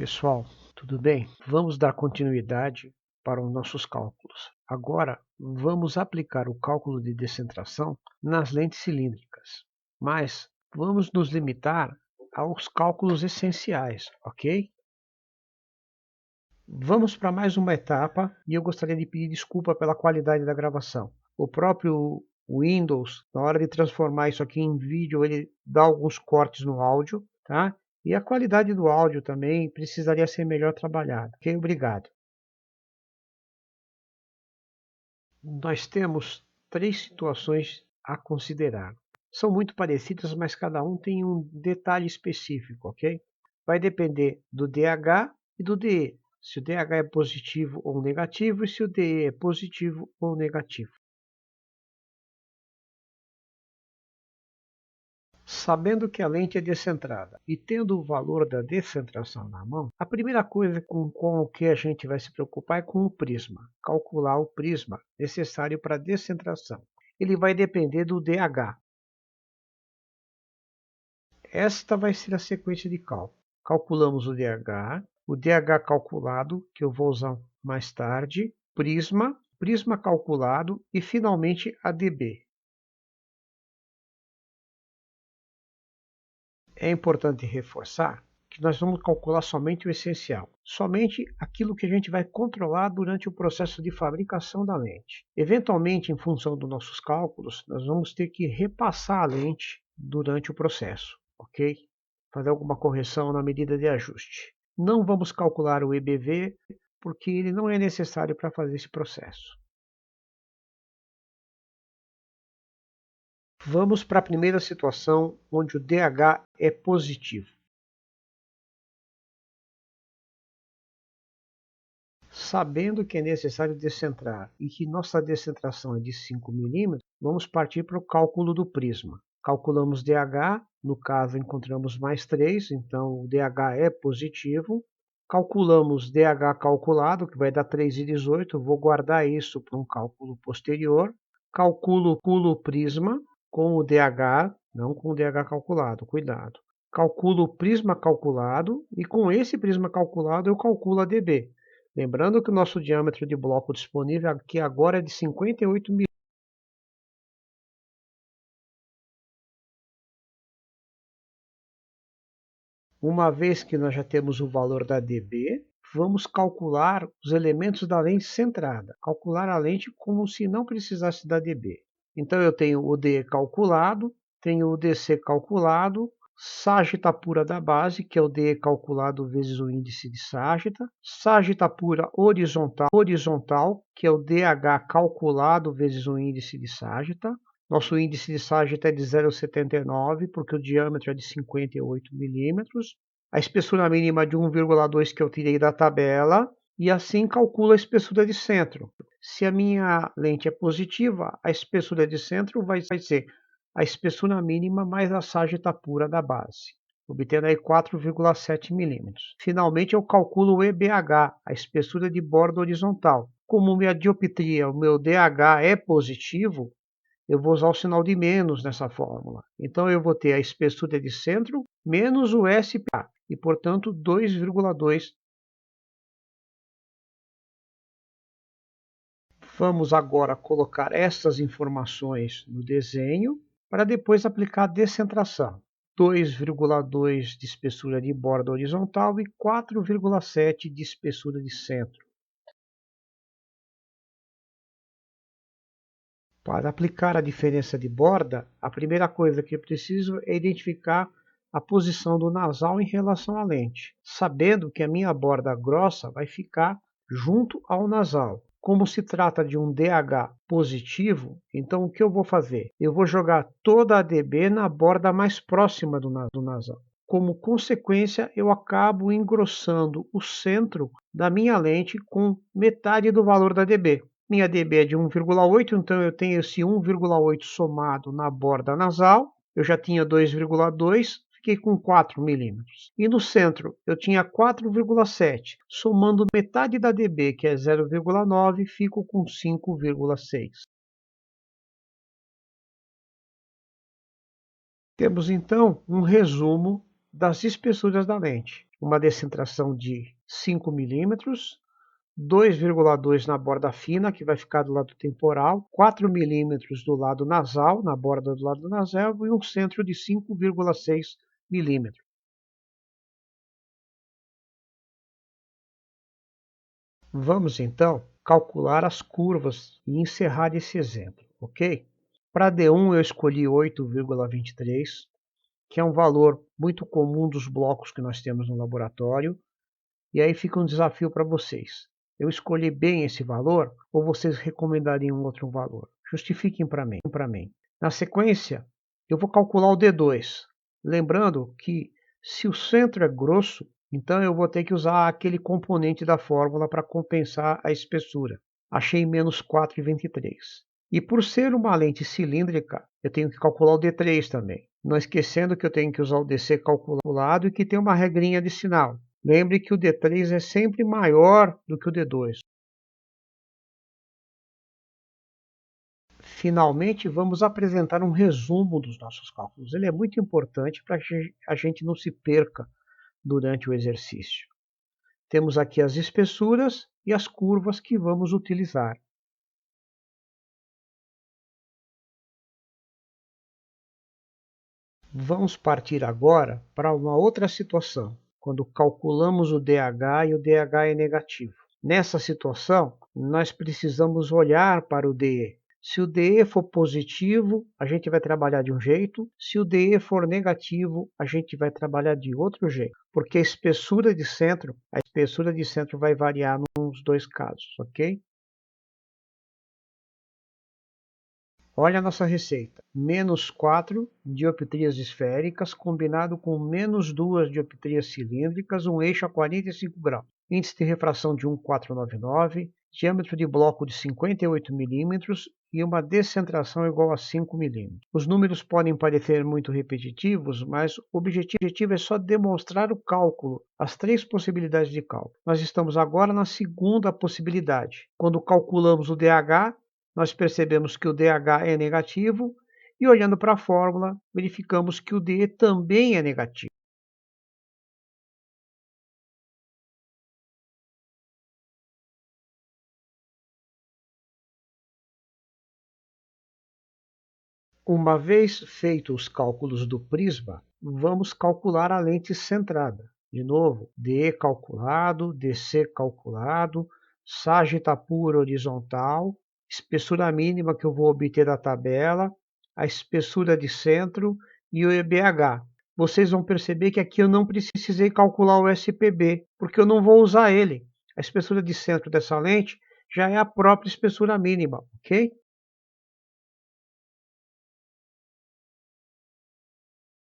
Pessoal, tudo bem? Vamos dar continuidade para os nossos cálculos. Agora, vamos aplicar o cálculo de descentração nas lentes cilíndricas, mas vamos nos limitar aos cálculos essenciais, ok? Vamos para mais uma etapa e eu gostaria de pedir desculpa pela qualidade da gravação. O próprio Windows, na hora de transformar isso aqui em vídeo, ele dá alguns cortes no áudio, tá? E a qualidade do áudio também precisaria ser melhor trabalhada. Ok, obrigado. Nós temos três situações a considerar. São muito parecidas, mas cada um tem um detalhe específico, ok? Vai depender do DH e do DE. Se o DH é positivo ou negativo e se o DE é positivo ou negativo. Sabendo que a lente é descentrada e tendo o valor da descentração na mão, a primeira coisa com o que a gente vai se preocupar é com o prisma. Calcular o prisma necessário para a descentração. Ele vai depender do DH. Esta vai ser a sequência de cálculo. Calculamos o DH calculado, que eu vou usar mais tarde, prisma calculado e finalmente a dB. É importante reforçar que nós vamos calcular somente o essencial, somente aquilo que a gente vai controlar durante o processo de fabricação da lente. Eventualmente, em função dos nossos cálculos, nós vamos ter que repassar a lente durante o processo, ok? Fazer alguma correção na medida de ajuste. Não vamos calcular o EBV, porque ele não é necessário para fazer esse processo. Vamos para a primeira situação, onde o DH é positivo. Sabendo que é necessário descentrar e que nossa descentração é de 5 mm, vamos partir para o cálculo do prisma. Calculamos DH, no caso encontramos mais 3, então o DH é positivo. Calculamos DH calculado, que vai dar 3,18, vou guardar isso para um cálculo posterior. Calculo o prisma com o DH, não com o DH calculado, cuidado. Calculo o prisma calculado e com esse prisma calculado eu calculo a dB. Lembrando que o nosso diâmetro de bloco disponível aqui agora é de 58 mm. Uma vez que nós já temos o valor da dB, vamos calcular os elementos da lente centrada. Calcular a lente como se não precisasse da dB. Então eu tenho o DE calculado, tenho o DC calculado, ságita pura da base, que é o DE calculado vezes o índice de ságita, ságita pura horizontal, que é o DH calculado vezes o índice de ságita. Nosso índice de ságita é de 0,79, porque o diâmetro é de 58 milímetros. A espessura mínima de 1,2 que eu tirei da tabela, e assim calculo a espessura de centro. Se a minha lente é positiva, a espessura de centro vai ser a espessura mínima mais a ságita pura da base, obtendo aí 4,7 milímetros. Finalmente eu calculo o EBH, a espessura de borda horizontal. Como minha dioptria, o meu DH é positivo, eu vou usar o sinal de menos nessa fórmula. Então eu vou ter a espessura de centro menos o SPA, e portanto 2,2. Vamos agora colocar essas informações no desenho para depois aplicar a descentração. 2,2 de espessura de borda horizontal e 4,7 de espessura de centro. Para aplicar a diferença de borda, a primeira coisa que eu preciso é identificar a posição do nasal em relação à lente, sabendo que a minha borda grossa vai ficar junto ao nasal. Como se trata de um DH positivo, então o que eu vou fazer? Eu vou jogar toda a dB na borda mais próxima do nasal. Como consequência, eu acabo engrossando o centro da minha lente com metade do valor da dB. Minha dB é de 1,8, então eu tenho esse 1,8 somado na borda nasal. Eu já tinha 2,2, fiquei com 4 milímetros. E no centro eu tinha 4,7. Somando metade da dB, que é 0,9, fico com 5,6. Temos então um resumo das espessuras da lente. uma descentração de 5 milímetros, 2,2 na borda fina, que vai ficar do lado temporal, 4 milímetros do lado nasal, na borda do lado nasal, e um centro de 5,6 milímetros. Vamos então calcular as curvas e encerrar esse exemplo, ok? Para D1 eu escolhi 8,23, que é um valor muito comum dos blocos que nós temos no laboratório, e aí fica um desafio para vocês. Eu escolhi bem esse valor ou vocês recomendariam um outro valor? Justifiquem para mim. Na sequência, eu vou calcular o D2. Lembrando que se o centro é grosso, então eu vou ter que usar aquele componente da fórmula para compensar a espessura. Achei menos 4,23. E por ser uma lente cilíndrica, eu tenho que calcular o D3 também. Não esquecendo que eu tenho que usar o DC calculado e que tem uma regrinha de sinal. Lembre que o D3 é sempre maior do que o D2. Finalmente, vamos apresentar um resumo dos nossos cálculos. Ele é muito importante para que a gente não se perca durante o exercício. Temos aqui as espessuras e as curvas que vamos utilizar. Vamos partir agora para uma outra situação, quando calculamos o DH e o DH é negativo. Nessa situação, nós precisamos olhar para o DE. Se o DE for positivo, a gente vai trabalhar de um jeito. Se o DE for negativo, a gente vai trabalhar de outro jeito. Porque a espessura de centro vai variar nos dois casos, ok? Olha a nossa receita. Menos 4 dioptrias esféricas combinado com menos 2 dioptrias cilíndricas, um eixo a 45 graus. Índice de refração de 1,499, diâmetro de bloco de 58 milímetros e uma descentração igual a 5 milímetros. Os números podem parecer muito repetitivos, mas o objetivo é só demonstrar o cálculo, as três possibilidades de cálculo. Nós estamos agora na segunda possibilidade. Quando calculamos o DH, nós percebemos que o DH é negativo e, olhando para a fórmula, verificamos que o DE também é negativo. Uma vez feitos os cálculos do prisma, vamos calcular a lente centrada. De novo, DE calculado, DC calculado, sagita pura horizontal, espessura mínima que eu vou obter da tabela, a espessura de centro e o EBH. Vocês vão perceber que aqui eu não precisei calcular o SPB, porque eu não vou usar ele. A espessura de centro dessa lente já é a própria espessura mínima, ok?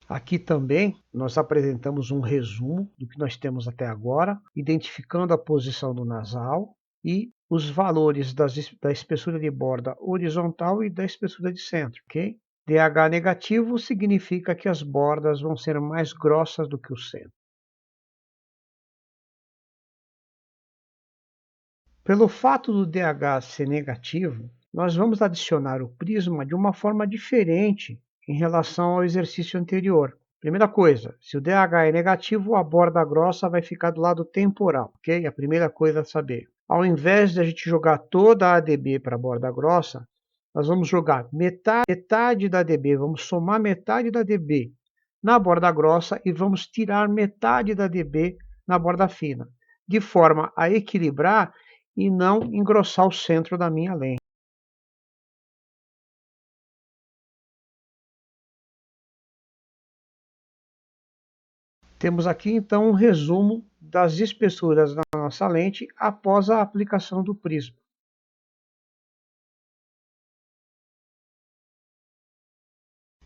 Aqui também nós apresentamos um resumo do que nós temos até agora, identificando a posição do nasal e os valores da espessura de borda horizontal e da espessura de centro, ok? DH negativo significa que as bordas vão ser mais grossas do que o centro. Pelo fato do DH ser negativo, nós vamos adicionar o prisma de uma forma diferente em relação ao exercício anterior. Primeira coisa, se o DH é negativo, a borda grossa vai ficar do lado temporal, ok? A primeira coisa a saber. Ao invés de a gente jogar toda a ADB para a borda grossa, nós vamos jogar metade da ADB, vamos somar metade da ADB na borda grossa e vamos tirar metade da ADB na borda fina, de forma a equilibrar e não engrossar o centro da minha lente. Temos aqui então um resumo das espessuras da nossa lente após a aplicação do prisma.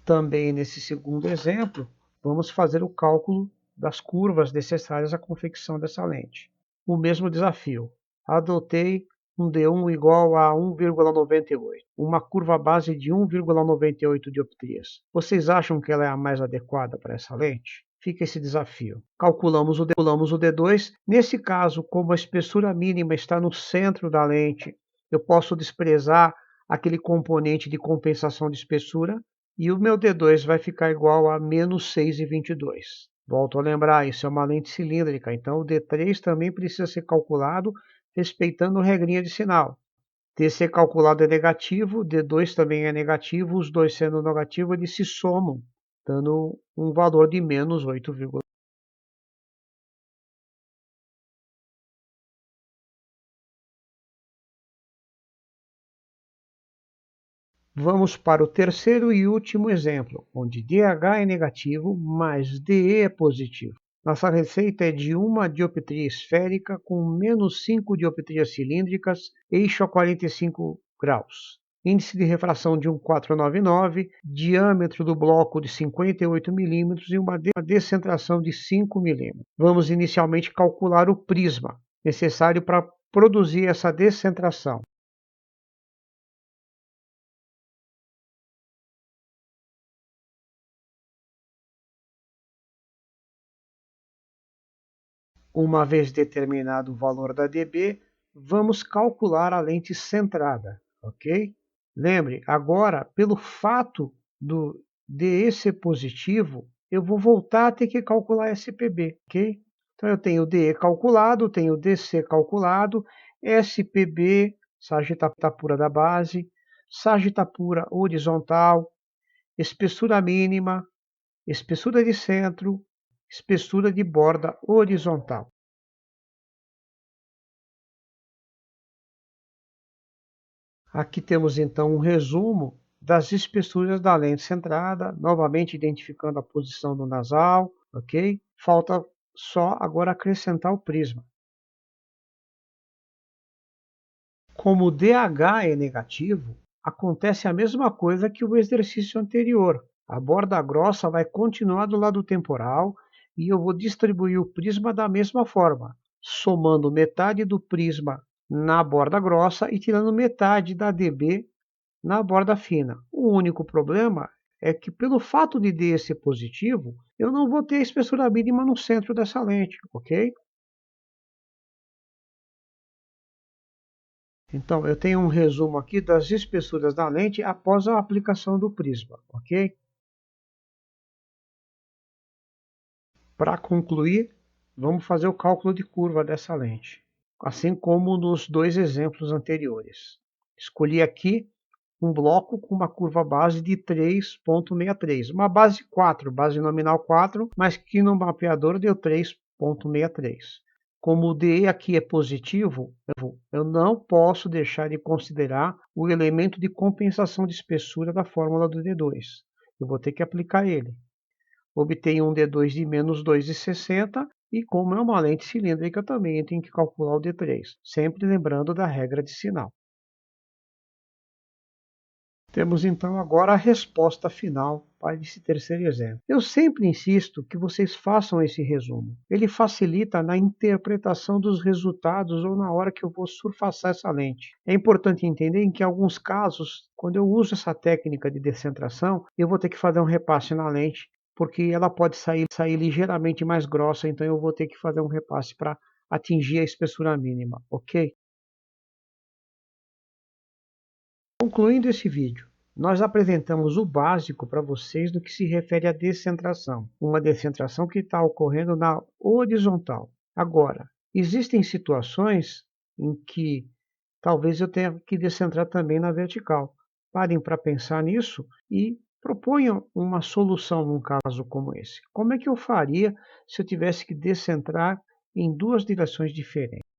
Também nesse segundo exemplo, vamos fazer o cálculo das curvas necessárias à confecção dessa lente. O mesmo desafio. Adotei um D1 igual a 1,98, uma curva base de 1,98 dioptrias. Vocês acham que ela é a mais adequada para essa lente? Fica esse desafio. Calculamos o D2. Nesse caso, como a espessura mínima está no centro da lente, eu posso desprezar aquele componente de compensação de espessura e o meu D2 vai ficar igual a menos 6,22. Volto a lembrar, isso é uma lente cilíndrica, então o D3 também precisa ser calculado respeitando a regrinha de sinal. TC calculado é negativo, D2 também é negativo, os dois sendo negativos, eles se somam, dando um valor de menos 8, vamos para o terceiro e último exemplo, onde DH é negativo, mas DE é positivo. Nossa receita é de uma dioptria esférica com menos 5 dioptrias cilíndricas, eixo a 45 graus. Índice de refração de 1,499, diâmetro do bloco de 58 milímetros e uma descentração de 5 milímetros. Vamos inicialmente calcular o prisma necessário para produzir essa descentração. Uma vez determinado o valor da dB, vamos calcular a lente centrada, ok? Lembre, agora, pelo fato do DE ser positivo, eu vou voltar a ter que calcular SPB, ok? Então eu tenho DE calculado, tenho DC calculado, SPB, sarjeta pura da base, sarjeta pura horizontal, espessura mínima, espessura de centro, espessura de borda horizontal. Aqui temos então um resumo das espessuras da lente centrada, novamente identificando a posição do nasal, ok? Falta só agora acrescentar o prisma. Como o DH é negativo, acontece a mesma coisa que o exercício anterior. A borda grossa vai continuar do lado temporal e eu vou distribuir o prisma da mesma forma, somando metade do prisma na borda grossa e tirando metade da dB na borda fina. O único problema é que, pelo fato de D ser positivo, eu não vou ter a espessura mínima no centro dessa lente, ok? Então, eu tenho um resumo aqui das espessuras da lente após a aplicação do prisma, ok? Para concluir, vamos fazer o cálculo de curva dessa lente, assim como nos dois exemplos anteriores. Escolhi aqui um bloco com uma curva base de 3,63, uma base 4, base nominal 4, mas que no mapeador deu 3,63. Como o DE aqui é positivo, eu não posso deixar de considerar o elemento de compensação de espessura da fórmula do D2. Eu vou ter que aplicar ele. Obtenho um D2 de menos 2,60 e como é uma lente cilíndrica também eu tenho que calcular o D3, sempre lembrando da regra de sinal. Temos então agora a resposta final para esse terceiro exemplo. Eu sempre insisto que vocês façam esse resumo. Ele facilita na interpretação dos resultados ou na hora que eu vou surfaçar essa lente. É importante entender que em alguns casos, quando eu uso essa técnica de descentração, eu vou ter que fazer um repasse na lente, porque ela pode sair ligeiramente mais grossa, então eu vou ter que fazer um repasse para atingir a espessura mínima, ok? Concluindo esse vídeo, nós apresentamos o básico para vocês no que se refere à descentração, uma descentração que está ocorrendo na horizontal. Agora, existem situações em que talvez eu tenha que descentrar também na vertical. Parem para pensar nisso e proponham uma solução num caso como esse. Como é que eu faria se eu tivesse que descentrar em duas direções diferentes?